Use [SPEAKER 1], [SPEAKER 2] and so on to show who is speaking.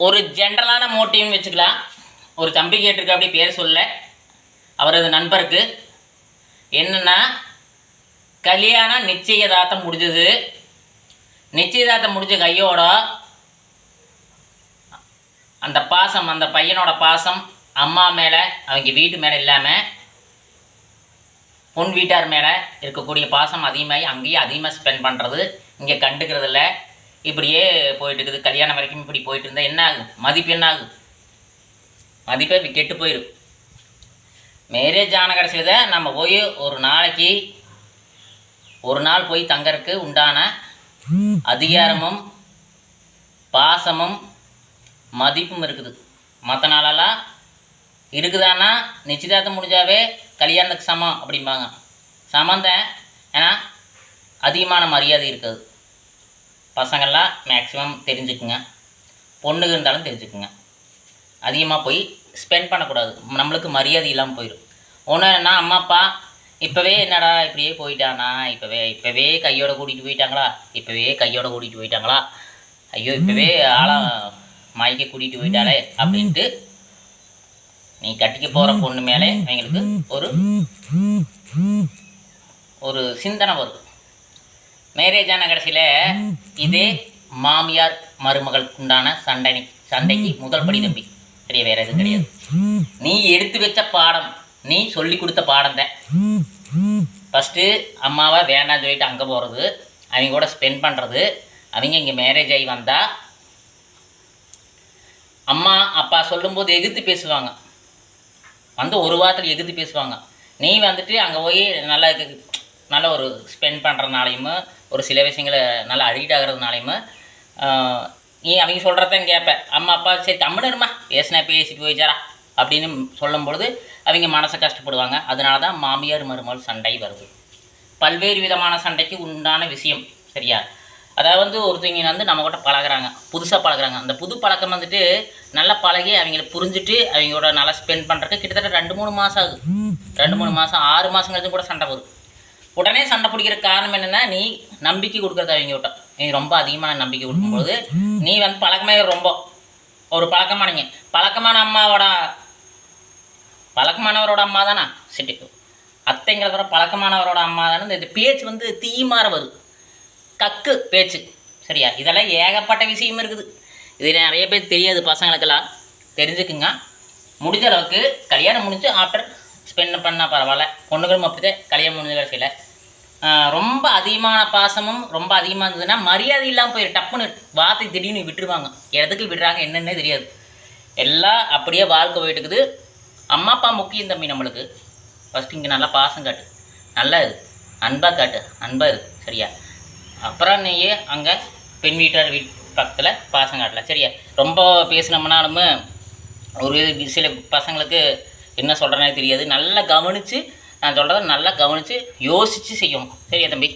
[SPEAKER 1] ஒரு ஜென்ரலான மோட்டிவ்னு வச்சுக்கலாம். ஒரு தம்பி கேட்டிருக்க அப்படி பேர் சொல்ல அவரது நண்பருக்கு என்னென்னா, கல்யாணம் நிச்சயதார்த்தம் முடிஞ்சது. நிச்சயதார்த்தம் முடிஞ்ச கையோட அந்த பாசம், அந்த பையனோட பாசம் அம்மா மேலே, அவங்க வீட்டு மேலே இல்லாமல் பொன் வீட்டார் மேலே இருக்கக்கூடிய பாசம் அதிகமாகி அங்கேயே அதிகமாக ஸ்பெண்ட் பண்ணுறது, இங்கே கண்டுக்கிறது இல்லை. இப்படியே போயிட்டு இருக்குது. கல்யாணம் வரைக்கும் இப்படி போயிட்டு இருந்தால் என்ன ஆகும்? மதிப்பு என்ன ஆகும்? மதிப்பே கெட்டு போயிடும். மேரேஜ் ஆன கடைசியில் தான் நம்ம போய் ஒரு நாளைக்கு ஒரு நாள் போய் தங்கறதுக்கு உண்டான அதிகாரமும் பாசமும் மதிப்பும் இருக்குது. மற்ற நாளெல்லாம் இருக்குதான்னா நிச்சயதார்த்தம் முடிஞ்சாவே கல்யாணத்துக்கு சமம் அப்படிம்பாங்க. சமந்தான். ஏன்னா அதிகமான மரியாதை இருக்குது. பசங்கள்லாம் மேக்ஸிமம் தெரிஞ்சுக்குங்க, பொண்ணுங்க இருந்தாலும் தெரிஞ்சுக்குங்க. அதிகமாக போய் ஸ்பெண்ட் பண்ணக்கூடாது, நம்மளுக்கு மரியாதை இல்லாமல் போயிடும். ஒன்றுன்னா அம்மா அப்பா இப்போவே என்னடா இப்படியே போயிட்டானா, இப்போவே கையோடு கூட்டிகிட்டு போயிட்டாங்களா, ஐயோ இப்போவே ஆளாக மாய்க்க கூட்டிகிட்டு போயிட்டாலே அப்படின்ட்டு நீ கட்டிக்க போகிற பொண்ணு மேலே எங்களுக்கு ஒரு சிந்தனை வரும். மேரேஜ் ஆன கடைசியில் இதே மாமியார் மருமகளுக்கு உண்டான சண்டைக்கு முதல் படி தம்பி. சரியா? வேறு எதுவும் கிடையாது. நீ எடுத்து வச்ச பாடம், நீ சொல்லி கொடுத்த பாடம் தான். ஃபஸ்ட்டு அம்மாவை வேண்டாம்னு சொல்லிட்டு அங்கே போகிறது, அவங்க கூட ஸ்பெண்ட் பண்ணுறது. அவங்க இங்கே மேரேஜ் ஆகி வந்தால் அம்மா அப்பா சொல்லும்போது எதிர்த்து பேசுவாங்க, வந்து ஒரு வாரத்தில் எதிர்த்து பேசுவாங்க. நீ வந்துட்டு அங்கே போய் நல்ல ஒரு ஸ்பெண்ட் பண்ணுறதுனாலையும், ஒரு சில விஷயங்களை நல்லா அடிக்ட் ஆகிறதுனாலையும் நீ அவங்க சொல்கிறதான் கேட்பேன். அம்மா அப்பா சரி கம்முனுமா பேசிட்டு போயிச்சாரா அப்படின்னு சொல்லும்பொழுது அவங்க மனசை கஷ்டப்படுவாங்க. அதனால தான் மாமியார் மருமகள் சண்டை வருது. பல்வேறு விதமான சண்டைக்கு உண்டான விஷயம். சரியா? அதாவது ஒருத்தவங்க வந்து நம்மக்கிட்ட பழகுறாங்க, புதுசாக பழகுறாங்க. அந்த புது பழக்கம் வந்துட்டு நல்லா பழகி அவங்கள புரிஞ்சுட்டு அவங்களோட நல்லா ஸ்பெண்ட் பண்ணுறதுக்கு கிட்டத்தட்ட 2-3 மாதம் ஆகுது. 2-3 மாதம் 6 மாதம் கழிச்சு கூட சண்டை போகுது. உடனே சண்டை பிடிக்கிற காரணம் என்னென்னா, நீ நம்பிக்கை கொடுக்குறது அவங்க விட்ட. நீ ரொம்ப அதிகமான நம்பிக்கை கொடுக்கும்போது நீ வந்து பழக்கமே ரொம்ப ஒரு பழக்கமானீங்க. பழக்கமானவரோட அம்மா தானே சிட்டி அத்தைங்கிறத பழக்கமானவரோட அம்மா தானே. இந்த பேச்சு வந்து தீமாற வருது, கக்கு பேச்சு. சரியா? இதெல்லாம் ஏகப்பட்ட விஷயம் இருக்குது. இது நிறைய பேர் தெரியாது. பசங்களுக்கெல்லாம் தெரிஞ்சுக்குங்க. முடிஞ்ச அளவுக்கு கல்யாணம் முடிஞ்சு ஆஃப்டர் ஸ்பெண்ட் பண்ணால் பரவாயில்ல. பொண்ணுகளும் அப்படிதான். கல்யாணம் முடிஞ்ச கடைசியில் ரொம்ப அதிகமான பாசமும் ரொம்ப அதிகமாக இருந்ததுன்னா மரியாதை இல்லாமல் போயிடும். டப்புன்னு வார்த்தை திடீர்னு விட்டுருவாங்க. எதுக்கு விடுறாங்க என்னென்னே தெரியாது. எல்லாம் அப்படியே வாழ்க்கை போயிட்டு இருக்குது. அம்மா அப்பா முக்கியம் தம்பி நம்மளுக்கு. ஃபஸ்ட்டு இங்கே நல்லா பாசம் காட்டு, நல்லா இரு, அன்பாக காட்டு, அன்பாக இரு. சரியா? அப்புறம் நீயே அங்கே பெண் வீட்டார் பக்கத்தில் பாசம் காட்டலாம். சரியா? ரொம்ப பேசினோம்னாலும் ஒரு சில பசங்களுக்கு என்ன சொல்கிறேனே தெரியாது. நல்லா கவனித்து, நான் சொல்கிறத நல்லா கவனித்து யோசித்து செய்யணும். சரியா தம்பி?